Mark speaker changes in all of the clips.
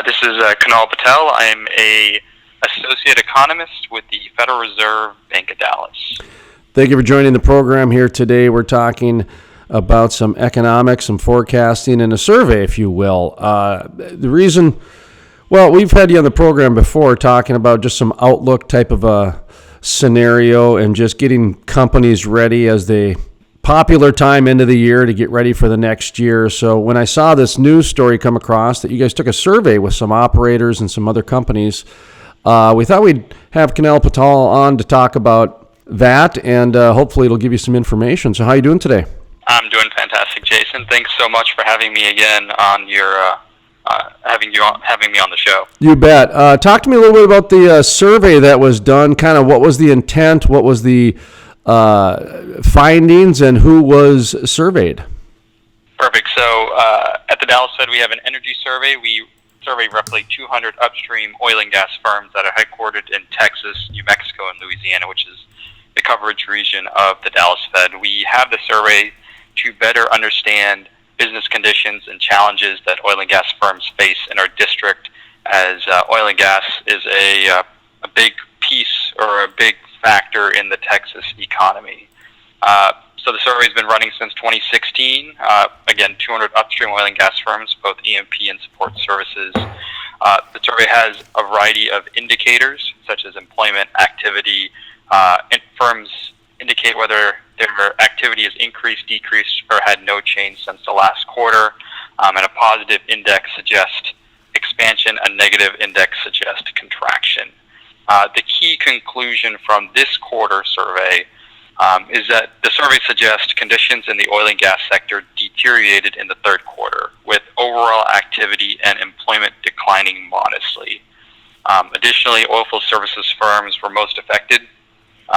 Speaker 1: This is Kunal Patel. I'm a associate economist with the Federal Reserve Bank of Dallas.
Speaker 2: Thank you for joining the program here today. We're talking about some economics, some forecasting, and a survey, if you will. We've had you on the program before talking about just some outlook type of a scenario and just getting companies ready as they popular time into the year to get ready for the next year. So when I saw this news story come across that you guys took a survey with some operators and some other companies, we thought we'd have Kunal Patel on to talk about that, and hopefully it'll give you some information. So how are you doing today?
Speaker 1: I'm doing fantastic, Jason. Thanks so much for having me again on your having me on the show.
Speaker 2: You bet. Talk to me a little bit about the survey that was done. Kind of what was the intent? What was the findings, and who was surveyed?
Speaker 1: Perfect. So at the Dallas Fed, we have an energy survey. We survey roughly 200 upstream oil and gas firms that are headquartered in Texas, New Mexico, and Louisiana, which is the coverage region of the Dallas Fed. We have the survey to better understand business conditions and challenges that oil and gas firms face in our district, as oil and gas is a big piece or a big factor in the Texas economy. So the survey has been running since 2016. Again, 200 upstream oil and gas firms, both E&P and support services. The survey has a variety of indicators, such as employment, activity, and firms indicate whether their activity has increased, decreased, or had no change since the last quarter. And a positive index suggests expansion, a negative index suggests contraction. The key conclusion from this quarter survey is that the survey suggests conditions in the oil and gas sector deteriorated in the third quarter, with overall activity and employment declining modestly. Additionally, oilfield services firms were most affected,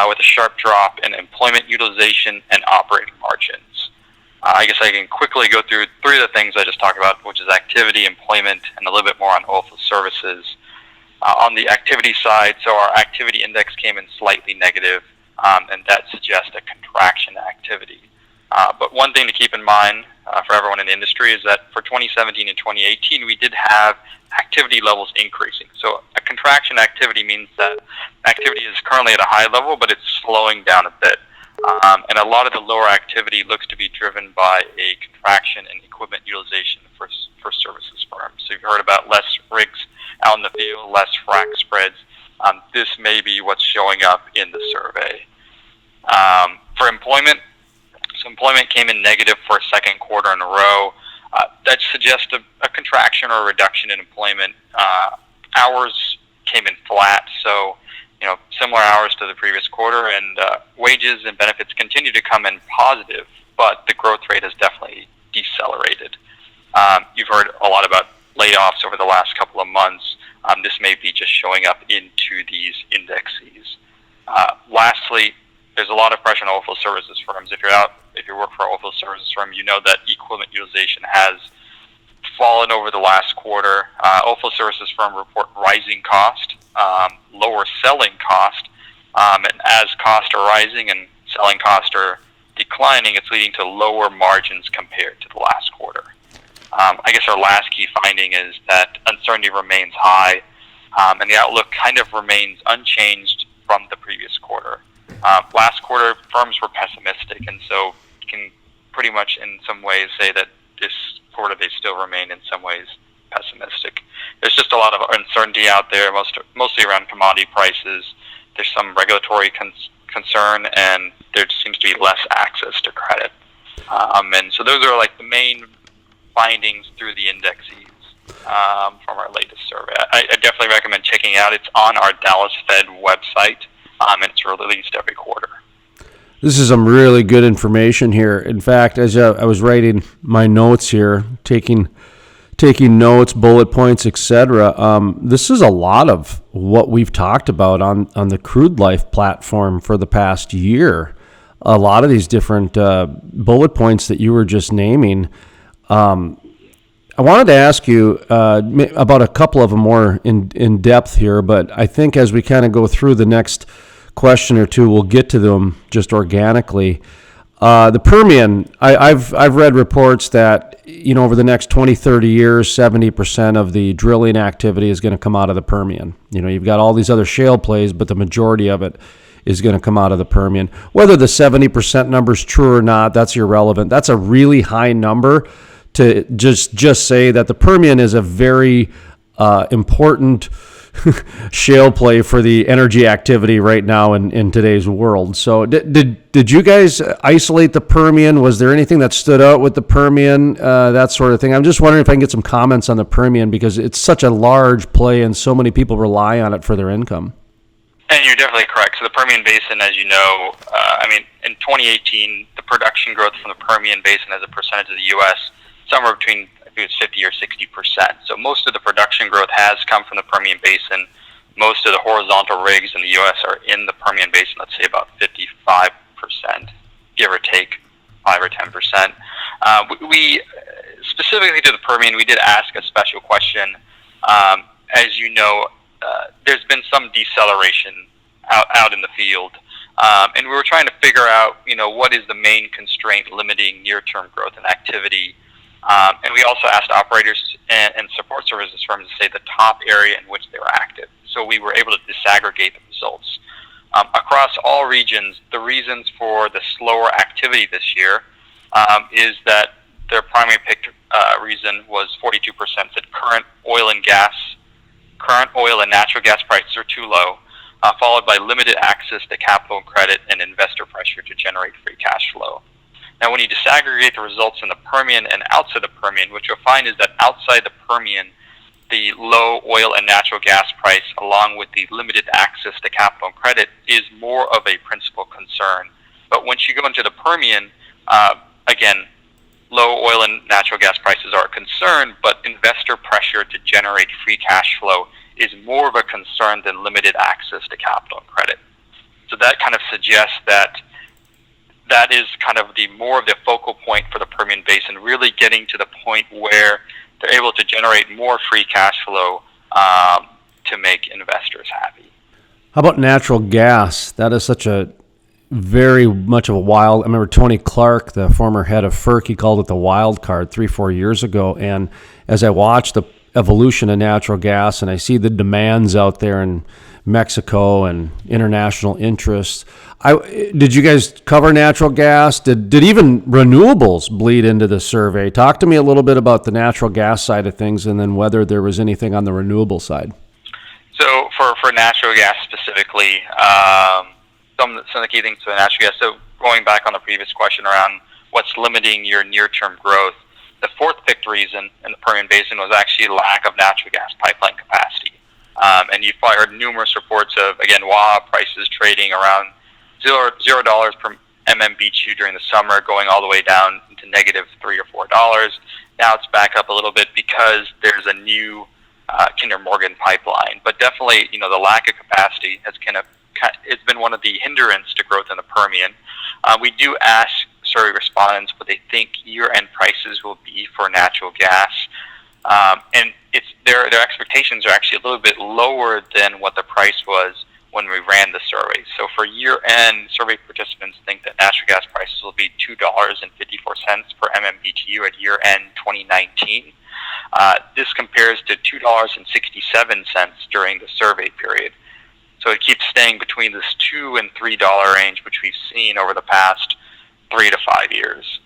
Speaker 1: with a sharp drop in employment utilization and operating margins. I guess I can quickly go through three of the things I just talked about, which is activity, employment, and a little bit more on oilfield services. On the activity side, so our activity index came in slightly negative, and that suggests a contraction activity. But one thing to keep in mind for everyone in the industry is that for 2017 and 2018, we did have activity levels increasing. So a contraction activity means that activity is currently at a high level, but it's slowing down a bit. And a lot of the lower activity looks to be driven by a contraction in equipment utilization for services firms. So you've heard about less rigs out in the field, less frac spreads. This may be what's showing up in the survey. For employment, so employment came in negative for a second quarter in a row. That suggests a contraction or a reduction in employment. Hours came in flat, so similar hours to the previous quarter, and wages and benefits continue to come in positive, but the growth rate has definitely decelerated. You've heard a lot about layoffs over the last couple of months. This may be just showing up into these indexes. Lastly, there's a lot of pressure on oilfield services firms. If you work for an oilfield services firm, you know that equipment utilization has fallen over the last quarter. Oilfield services firm report rising cost, lower selling cost, and as costs are rising and selling costs are declining, it's leading to lower margins compared to the last quarter. I guess our last key finding is that uncertainty remains high, and the outlook kind of remains unchanged from the previous quarter. Last quarter, firms were pessimistic, and so you can pretty much in some ways say that this quarter they still remain in some ways pessimistic. There's just a lot of uncertainty out there, mostly around commodity prices. There's some regulatory concern, and there seems to be less access to credit. And so those are like the main findings through the indexes from our latest survey. I definitely recommend checking it out. It's on our Dallas Fed website, and it's released every quarter.
Speaker 2: This is some really good information here. In fact, as I was writing my notes here, taking notes, bullet points, etc., this is a lot of what we've talked about on the Crude Life platform for the past year. A lot of these different bullet points that you were just naming. I wanted to ask you about a couple of them more in depth here, but I think as we kind of go through the next question or two, we'll get to them just organically. The Permian, I've read reports that, over the next 20, 30 years, 70% of the drilling activity is going to come out of the Permian. You've got all these other shale plays, but the majority of it is going to come out of the Permian. Whether the 70% number is true or not, that's irrelevant. That's a really high number to just say that the Permian is a very important shale play for the energy activity right now in today's world. So did you guys isolate the Permian? Was there anything that stood out with the Permian, that sort of thing? I'm just wondering if I can get some comments on the Permian because it's such a large play and so many people rely on it for their income.
Speaker 1: And you're definitely correct. So the Permian Basin, as you know, in 2018, the production growth from the Permian Basin as a percentage of the U.S., somewhere between, I think it's 50 or 60%. So most of the production growth has come from the Permian Basin. Most of the horizontal rigs in the U.S. are in the Permian Basin, let's say about 55%, give or take 5 or 10%. We specifically to the Permian, we did ask a special question. As you know, there's been some deceleration out in the field. And we were trying to figure out, what is the main constraint limiting near-term growth and activity. And we also asked operators and support services firms to say the top area in which they were active. So we were able to disaggregate the results. Across all regions, the reasons for the slower activity this year is that their primary reason was 42% said current oil and natural gas prices are too low, followed by limited access to capital and credit and investor pressure to generate free cash flow. Now, when you disaggregate the results in the Permian and outside the Permian, what you'll find is that outside the Permian, the low oil and natural gas price, along with the limited access to capital and credit, is more of a principal concern. But once you go into the Permian, again, low oil and natural gas prices are a concern, but investor pressure to generate free cash flow is more of a concern than limited access to capital and credit. So that kind of suggests that is kind of the more of the focal point for the Permian Basin, really getting to the point where they're able to generate more free cash flow to make investors happy.
Speaker 2: How about natural gas? That is such a very much of a wild. I remember Tony Clark, the former head of FERC, he called it the wild card 3-4 years ago. And as I watched the evolution of natural gas and I see the demands out there in Mexico and international interests, did you guys cover natural gas? Did even renewables bleed into the survey? Talk to me a little bit about the natural gas side of things and then whether there was anything on the renewable side.
Speaker 1: So for natural gas specifically, some of the key things for natural gas. So going back on the previous question around what's limiting your near-term growth, the fourth picked reason in the Permian Basin was actually lack of natural gas pipeline capacity. And you've probably heard numerous reports of, again, Waha prices trading around $0 per MMBtu during the summer, going all the way down to negative $3 or $4. Now it's back up a little bit because there's a new Kinder Morgan pipeline. But definitely, the lack of capacity has it's been one of the hindrance to growth in the Permian. We do ask survey respondents what they think year-end prices will be for natural gas, and their expectations are actually a little bit lower than what the price was when we ran the survey. So for year-end, survey participants think that natural gas prices will be $2.54 per MMBtu at year-end 2019. This compares to $2.67 during the survey period. So it keeps staying between this $2 and $3 range, which we've seen over the past 3 to 5 years.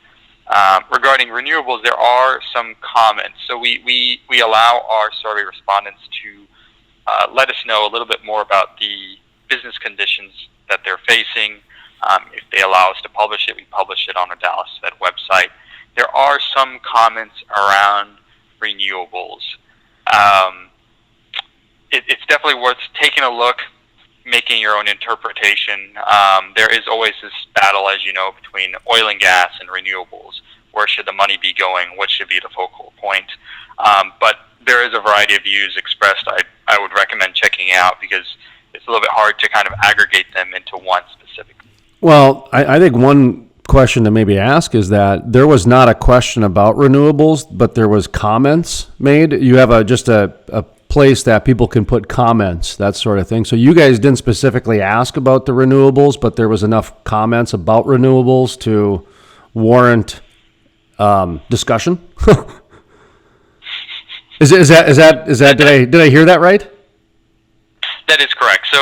Speaker 1: Regarding renewables, there are some comments. So we allow our survey respondents to let us know a little bit more about the business conditions that they're facing. If they allow us to publish it, we publish it on our Dallas Fed website. There are some comments around renewables. It's definitely worth taking a look, making your own interpretation. There is always this battle, as you know, between oil and gas and renewables. Where should the money be going? What should be the focal point? But there is a variety of views expressed I would recommend checking out because it's a little bit hard to kind of aggregate them into one specific.
Speaker 2: Well, I think one question to maybe ask is that there was not a question about renewables, but there was comments made. You have just a place that people can put comments, that sort of thing. So you guys didn't specifically ask about the renewables, but there was enough comments about renewables to warrant discussion. Is that did I hear that right?
Speaker 1: That is correct. So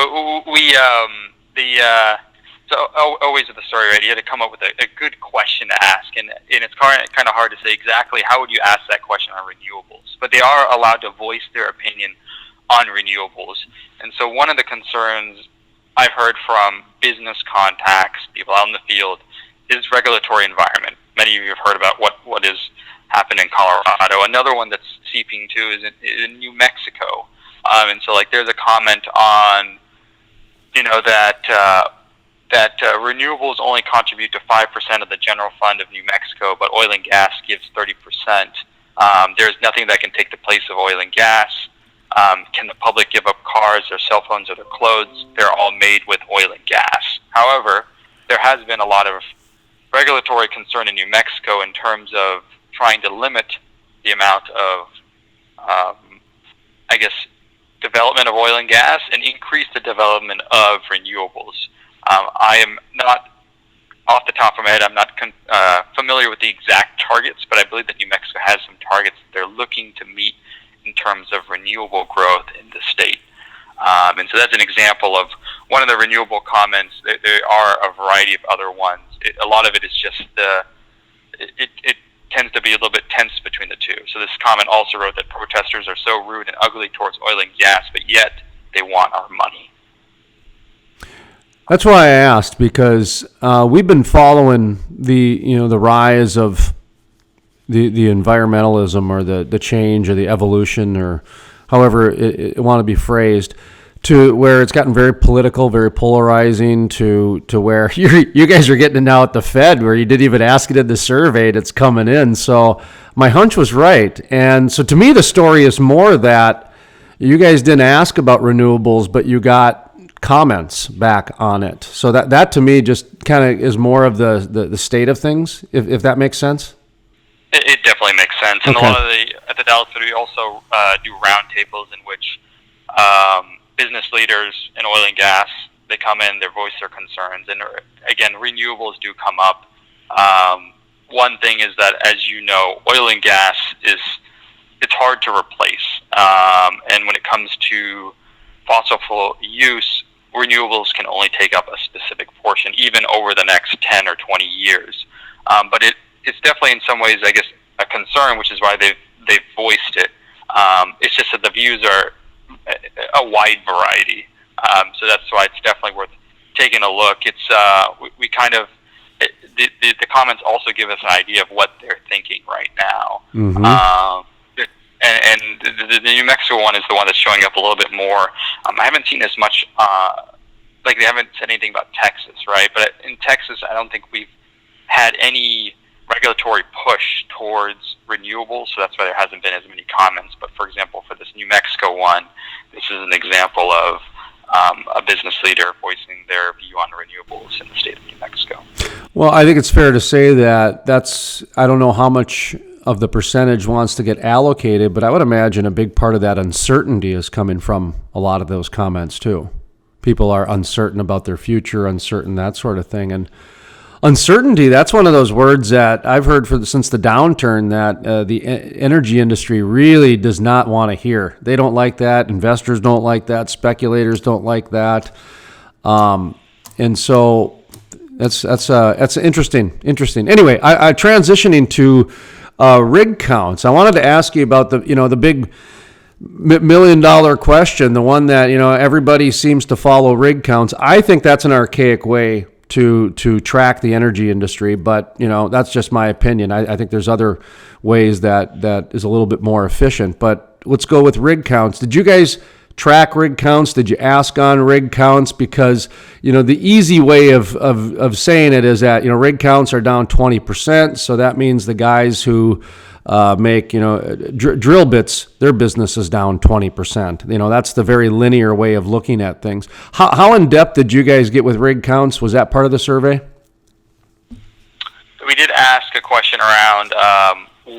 Speaker 1: always with the story, right? You had to come up with a good question to ask, and it's kind of hard to say exactly how would you ask that question on renewables. But they are allowed to voice their opinion on renewables. And so one of the concerns I've heard from business contacts, people out in the field, is regulatory environment. Many of you have heard about what has happened in Colorado. Another one that's seeping too is in New Mexico. And so there's a comment on, that renewables only contribute to 5% of the general fund of New Mexico, but oil and gas gives 30%. There's nothing that can take the place of oil and gas. Can the public give up cars, their cell phones, or their clothes? They're all made with oil and gas. However, there has been a lot of regulatory concern in New Mexico in terms of trying to limit the amount of, development of oil and gas and increase the development of renewables. I am not, off the top of my head, I'm not familiar with the exact targets, but I believe that New Mexico has some targets that they're looking to meet in terms of renewable growth in the state. And so that's an example of one of the renewable comments. There are a variety of other ones. A lot of it is just it tends to be a little bit tense between the two. So this comment also wrote that protesters are so rude and ugly towards oil and gas, but yet they want our money.
Speaker 2: That's why I asked, because we've been following the rise of the environmentalism, or the change, or the evolution, or however it want to be phrased, to where it's gotten very political, very polarizing, to where you guys are getting it now at the Fed, where you didn't even ask it in the survey, and it's coming in. So my hunch was right. And so to me, the story is more that you guys didn't ask about renewables, but you got comments back on it. So that to me just kind of is more of the state of things, if that makes sense.
Speaker 1: It definitely makes sense. And
Speaker 2: Okay.
Speaker 1: a lot of at the Dallas Fed, we also do roundtables in which business leaders in oil and gas, they come in, they voice their concerns, and again, renewables do come up. One thing is that, as you know, oil and gas it's hard to replace, and when it comes to fossil fuel use, renewables can only take up a specific portion, even over the next 10 or 20 years. But it's definitely in some ways, I guess, a concern, which is why they've voiced it. It's just that the views are a wide variety. So that's why it's definitely worth taking a look. It's we kind of the comments also give us an idea of what they're thinking right now.
Speaker 2: Mm-hmm.
Speaker 1: And the New Mexico one is the one that's showing up a little bit more. I haven't seen as much, they haven't said anything about Texas, right? But in Texas, I don't think we've had any regulatory push towards renewables, so that's why there hasn't been as many comments. But for example, for this New Mexico one, this is an example of a business leader voicing their view on renewables in the state of New Mexico.
Speaker 2: Well, I think it's fair to say that's, I don't know how much of the percentage wants to get allocated, but I would imagine a big part of that uncertainty is coming from a lot of those comments too. People are uncertain about their future, uncertain, that sort of thing. And uncertainty, that's one of those words that I've heard since the downturn that the energy industry really does not want to hear. They don't like that. Investors don't like that. Speculators don't like that. And so that's interesting. Anyway, I transitioning to rig counts. I wanted to ask you about the big $1 million question, the one that everybody seems to follow, rig counts. I think that's an archaic way to track the energy industry, but that's just my opinion. I think there's other ways that is a little bit more efficient. But let's go with rig counts. Did you guys track rig counts? Did you ask on rig counts? Because the easy way of saying it is that rig counts are down 20%, so that means the guys who make drill bits, their business is down 20%. That's the very linear way of looking at things. How in depth did you guys get with rig counts? Was that part of the survey?
Speaker 1: We did ask a question around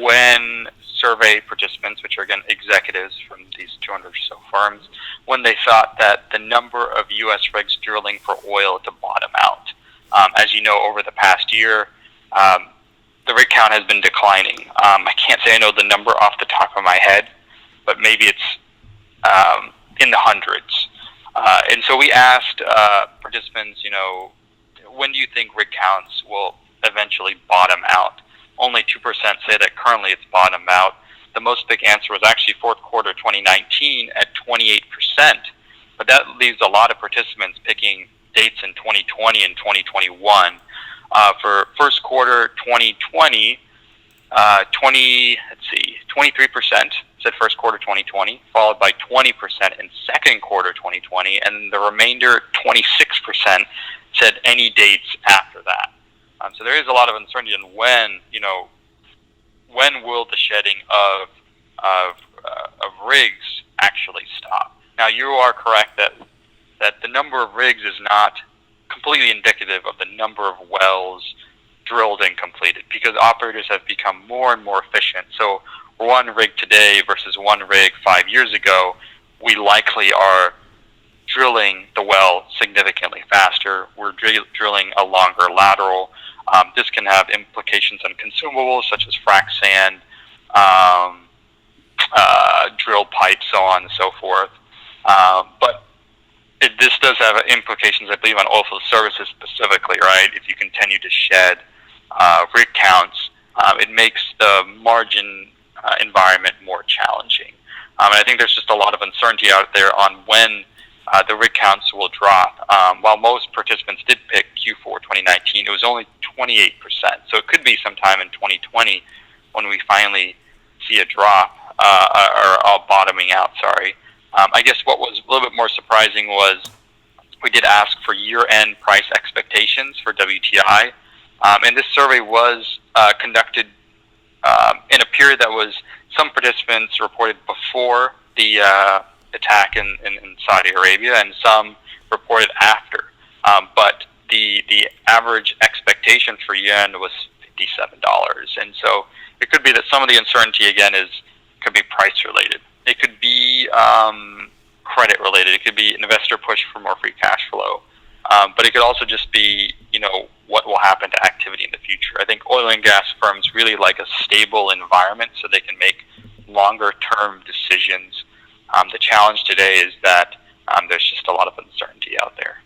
Speaker 1: when survey participants, which are again executives from these 200 or so firms, when they thought that the number of U.S. rigs drilling for oil to bottom out. As you know, over the past year, the rig count has been declining. I can't say I know the number off the top of my head, but maybe it's in the hundreds. And so we asked participants, when do you think rig counts will eventually bottom out? Only 2% say that currently it's bottomed out. The most big answer was actually fourth quarter 2019 at 28%. But that leaves a lot of participants picking dates in 2020 and 2021. For first quarter 2020, 23% said first quarter 2020, followed by 20% in second quarter 2020, and the remainder, 26%, said any dates after that. So there is a lot of uncertainty on when will the shedding of rigs actually stop. Now, you are correct that the number of rigs is not completely indicative of the number of wells drilled and completed, because operators have become more and more efficient. So one rig today versus one rig 5 years ago, we likely are drilling the well significantly faster. We're drilling a longer lateral. This can have implications on consumables such as frac sand, drill pipe, so on and so forth. But this does have implications, I believe, on oilfield services specifically, right? If you continue to shed rig counts, it makes the margin environment more challenging. And I think there's just a lot of uncertainty out there on when the rig counts will drop. While most participants did pick Q4 2019, it was only 28%. So it could be sometime in 2020 when we finally see a drop, or bottoming out, sorry. I guess what was a little bit more surprising was we did ask for year-end price expectations for WTI. And this survey was conducted in a period that was, some participants reported before the attack in Saudi Arabia, and some reported after. But the average expectation for year-end was $57. And so it could be that some of the uncertainty, again, could be price-related. It could be credit-related. It could be an investor push for more free cash flow. But it could also just be, what will happen to activity in the future. I think oil and gas firms really like a stable environment so they can make longer-term decisions. The challenge today is that there's just a lot of uncertainty out there.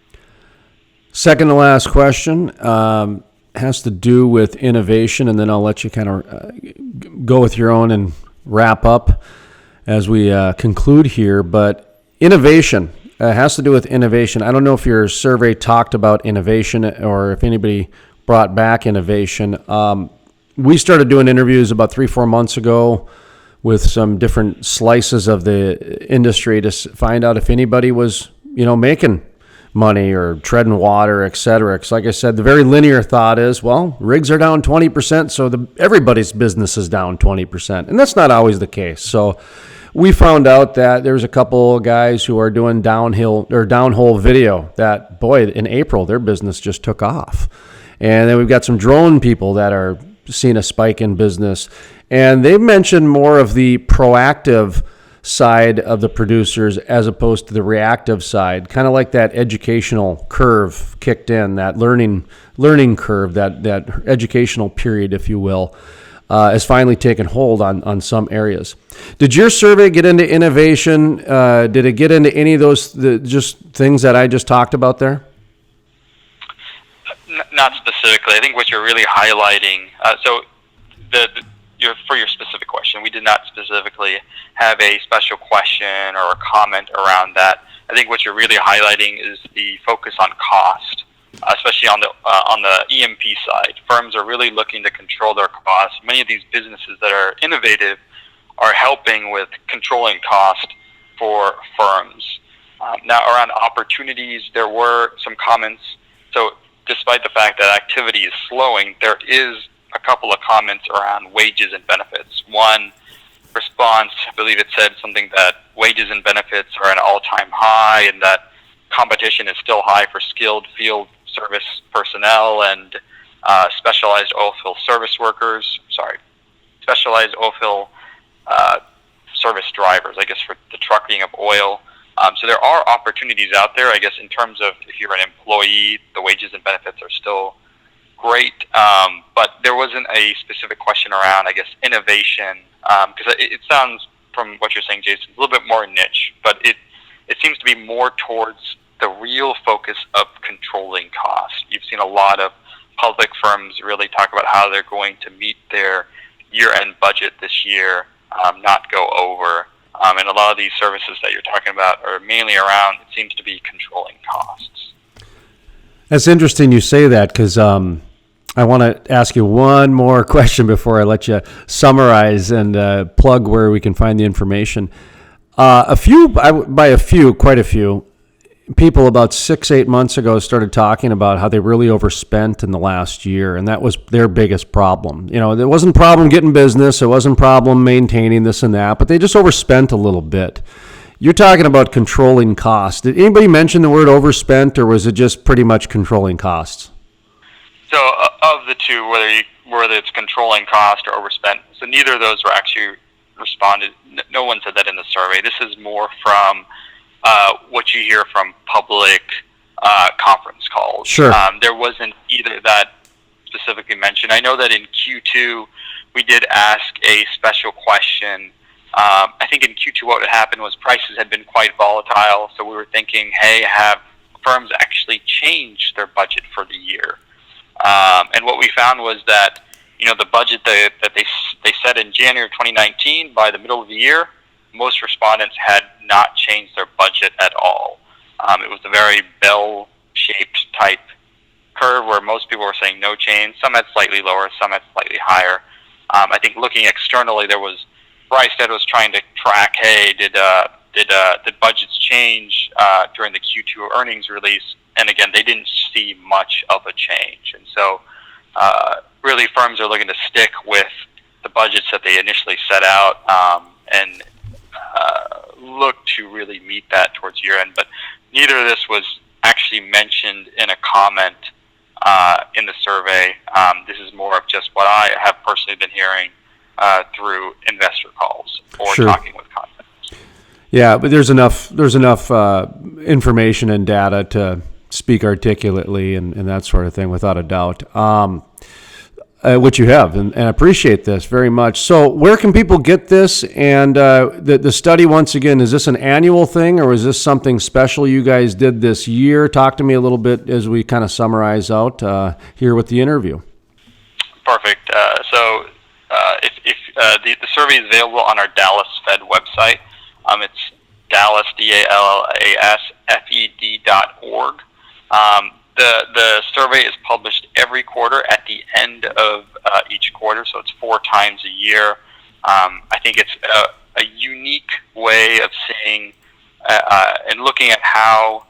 Speaker 2: Second to last question has to do with innovation, and then I'll let you kind of go with your own and wrap up as we conclude here. But innovation has to do with innovation. I don't know if your survey talked about innovation or if anybody brought back innovation. We started doing interviews about 3-4 months ago with some different slices of the industry to find out if anybody was, making money or treading water, et cetera. Because like I said, the very linear thought is, well, rigs are down 20%, so everybody's business is down 20%. And that's not always the case. So we found out that there's a couple of guys who are doing downhole video that, boy, in April, their business just took off. And then we've got some drone people that are seeing a spike in business. And they've mentioned more of the proactive side of the producers as opposed to the reactive side, kind of like that educational curve kicked in, that learning curve, that educational period, if you will, has finally taken hold on some areas. Did your survey get into innovation? Did it get into any of those just things that I just talked about there?
Speaker 1: Not specifically. I think what you're really highlighting, for your specific question, we did not specifically have a special question or a comment around that. I think what you're really highlighting is the focus on cost, especially on the E&P side. Firms are really looking to control their costs. Many of these businesses that are innovative are helping with controlling cost for firms. Now, around opportunities, there were some comments. So despite the fact that activity is slowing, there is a couple of comments around wages and benefits. One response, I believe it said something that wages and benefits are at an all-time high and that competition is still high for skilled field service personnel and specialized oilfield service drivers, I guess, for the trucking of oil. So there are opportunities out there, I guess, in terms of if you're an employee, the wages and benefits are still great. But there wasn't a specific question around, I guess, innovation, because it sounds, from what you're saying, Jason, a little bit more niche, but it seems to be more towards the real focus of controlling cost. You've seen a lot of public firms really talk about how they're going to meet their year-end budget this year, not go over. And a lot of these services that you're talking about are mainly around, it seems to be controlling costs.
Speaker 2: That's interesting you say that, because I want to ask you one more question before I let you summarize and plug where we can find the information. Quite a few people about 6-8 months ago started talking about how they really overspent in the last year, and that was their biggest problem. You know, there wasn't a problem getting business, it wasn't a problem maintaining this and that, but they just overspent a little bit. You're talking about controlling costs. Did anybody mention the word overspent, or was it just pretty much controlling costs?
Speaker 1: So of the two, whether it's controlling cost or overspent, so neither of those were actually responded. No one said that in the survey. This is more from what you hear from public conference calls.
Speaker 2: Sure.
Speaker 1: There wasn't either that specifically mentioned. I know that in Q2 we did ask a special question. I think in Q2 what had happened was prices had been quite volatile, so we were thinking, hey, have firms actually changed their budget for the year? And what we found was that, you know, the budget that they set in January of 2019, by the middle of the year, most respondents had not changed their budget at all. It was a very bell-shaped type curve where most people were saying no change. Some had slightly lower, some had slightly higher. I think looking externally, Rystad was trying to track, hey, did budgets change during the Q2 earnings release? And again, they didn't see much of a change. And so really firms are looking to stick with the budgets that they initially set out and look to really meet that towards year end. But neither of this was actually mentioned in a comment in the survey. This is more of just what I have personally been hearing through investor calls or
Speaker 2: Sure.
Speaker 1: talking with contacts.
Speaker 2: Yeah, but there's enough information and data to speak articulately and that sort of thing, without a doubt. Which you have, and I appreciate this very much. So where can people get this? And the study, once again, is this an annual thing, or is this something special you guys did this year? Talk to me a little bit as we kind of summarize out here with the interview.
Speaker 1: Perfect. So if the survey is available on our Dallas Fed website. It's Dallas, DALASFED.org. The survey is published every quarter at the end of each quarter, so it's 4 times a year. I think it's a unique way of seeing and looking at how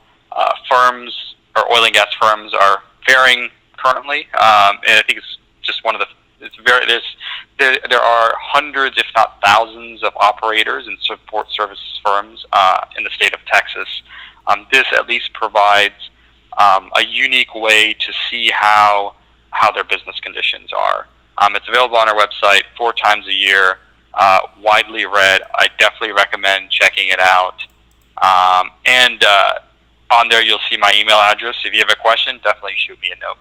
Speaker 1: firms or oil and gas firms are faring currently. And I think it's just one of the there are hundreds, if not thousands, of operators and support services firms in the state of Texas. This at least provides a unique way to see how their business conditions are. It's available on our website 4 times a year, widely read. I definitely recommend checking it out. And on there you'll see my email address. If you have a question, definitely shoot me a note.